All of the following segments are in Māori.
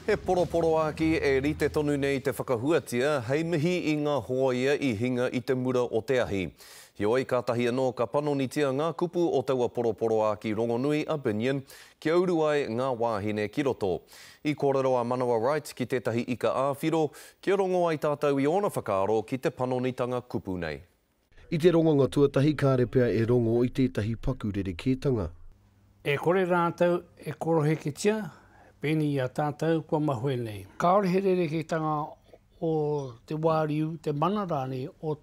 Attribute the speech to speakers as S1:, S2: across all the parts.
S1: He poroporo aki e rite tonu nei te whakahuatia, hei mihi I ngā hoia I hinga I te mura o te ahi. Hioi kātahi anō ka panonitia ngā kupu o taua poroporo aki Rongonui a Binion, ki auru ai ngā wāhine ki roto. I kōrero a Manawa Wright ki tētahi ika āwhiro, ki rongo ai tātou I ona whakaaro ki te panonitanga kupu nei.
S2: I te rongonga tuatahi kāre pea e rongo I tētahi pakurere kētanga.
S3: E kore rātou e koroheketia, peni a tātou kua mahue nei. Kaore he rereketanga o te wāriu, te manarani o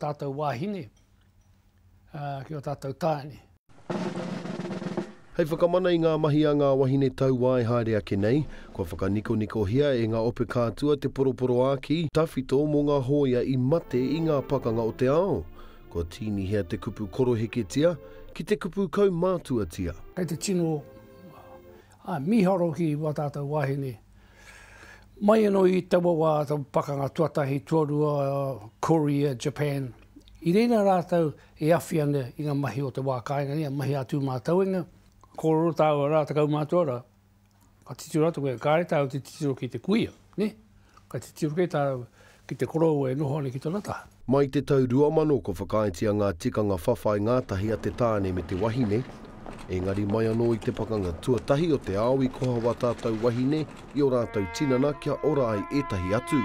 S3: tātou wāhine, ki o tātou tāne.
S2: Hei whakamana I ngā mahi a ngā wahine tau wai haere ake nei, kua whakaniko hia e ngā ope kātua te poroporo aki, tawhito mō ngā hoia I mate I ngā pakanga o te ao. Kua tini hea te kupu koroheketia, ki te kupu kau mātuatia.
S3: Kei te tino miharo ki wa tātou wahine. Mai anō I taua wā tau pakanga tuatahi, tuarua, Korea, Japan. I reina rātou e awhiana I ngā mahi o te wā kāinga ni, mahi atu mātauinga. Kōrero tāua rā takau mātuara. Ka titiro atu koe, kāre tāu te titiro ki te kuia, ne? Ka titiro kei tāu ki te korou e noho ni ki tōna taha.
S2: Mai te tau 2 ko whakaitia ngā tikanga whawhai ngātahi a te tāne me te wahine, engari mai anō I te pakanga tuatahi o te ao I koha wa tātou wahine I o rātou tinana kia ora ai etahi atu.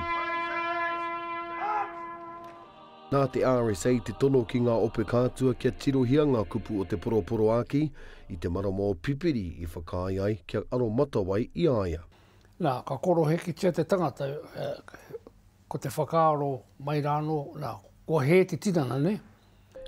S2: Nā te RSA te tono ki ngā ope kātua kia tirohia ngā kupu o te poroporo aki I te marama o pipiri I whakai ai kia aro matawai I aia.
S3: Nā, ka koroheketia te tangata, ko te whakaaro mai rāno, nā, ko he te tinana, ne?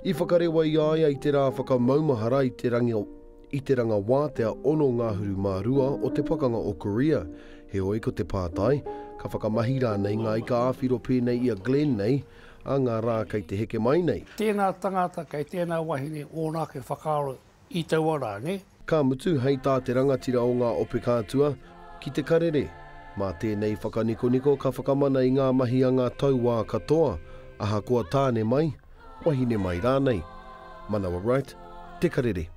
S2: I whakarewa I aia I te rā whakamaumahara I te ranga wātea ono ngāhuru mārua o te pakanga o Korea. He oi ko te pātai, ka whakamahira nei ngā ika āwhiro pēnei I a Glen nei, a ngā rā kei te heke mai nei.
S3: Tēnā tangata kei tēnā wahine o nā ke whakaaro I taua rā, ne?
S2: Ka mutu hei tā te rangatira o ngā ope kātua ki te karere. Mā tēnei whakaniko ka whakamana I ngā mahi a ngā tauā katoa, aha kua tāne mai, wahine mai rānei. Manawa Wright, te karere.